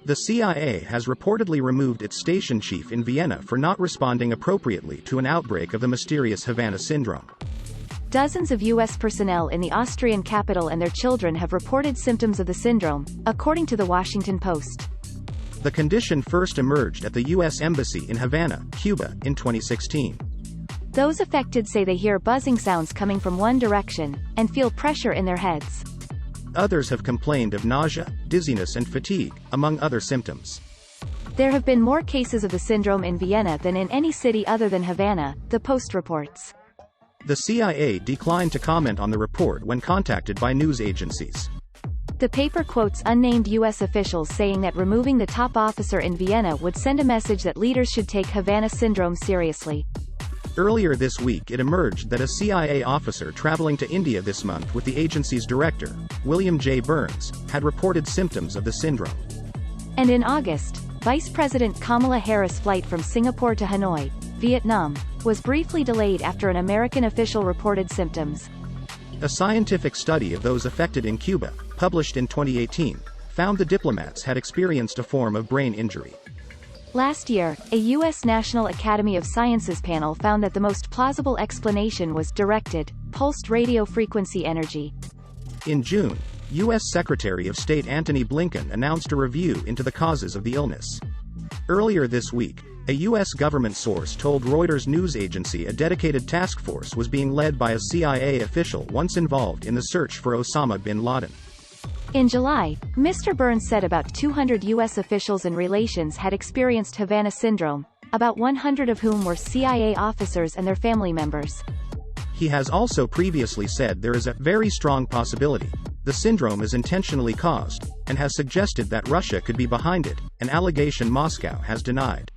The CIA has reportedly removed its station chief in Vienna for not responding appropriately to an outbreak of the mysterious Havana syndrome. Dozens of U.S. personnel in the Austrian capital and their children have reported symptoms of the syndrome, according to the Washington Post. The condition first emerged at the U.S. Embassy in Havana, Cuba, in 2016. Those affected say they hear buzzing sounds coming from one direction, and feel pressure in their heads. Others have complained of nausea, dizziness and fatigue, among other symptoms. There have been more cases of the syndrome in Vienna than in any city other than Havana, the Post reports. The CIA declined to comment on the report when contacted by news agencies. The paper quotes unnamed U.S. officials saying that removing the top officer in Vienna would send a message that leaders should take Havana syndrome seriously. Earlier this week it emerged that a CIA officer traveling to India this month with the agency's director, William J. Burns, had reported symptoms of the syndrome. And in August, Vice President Kamala Harris' flight from Singapore to Hanoi, Vietnam, was briefly delayed after an American official reported symptoms. A scientific study of those affected in Cuba, published in 2018, found the diplomats had experienced a form of brain injury. Last year, a U.S. National Academy of Sciences panel found that the most plausible explanation was directed, pulsed radio frequency energy. In June, U.S. Secretary of State Antony Blinken announced a review into the causes of the illness. Earlier this week, a U.S. government source told Reuters news agency a dedicated task force was being led by a CIA official once involved in the search for Osama bin Laden. In July, Mr. Burns said about 200 U.S. officials and relations had experienced Havana syndrome, about 100 of whom were CIA officers and their family members. He has also previously said there is a very strong possibility the syndrome is intentionally caused, and has suggested that Russia could be behind it, an allegation Moscow has denied.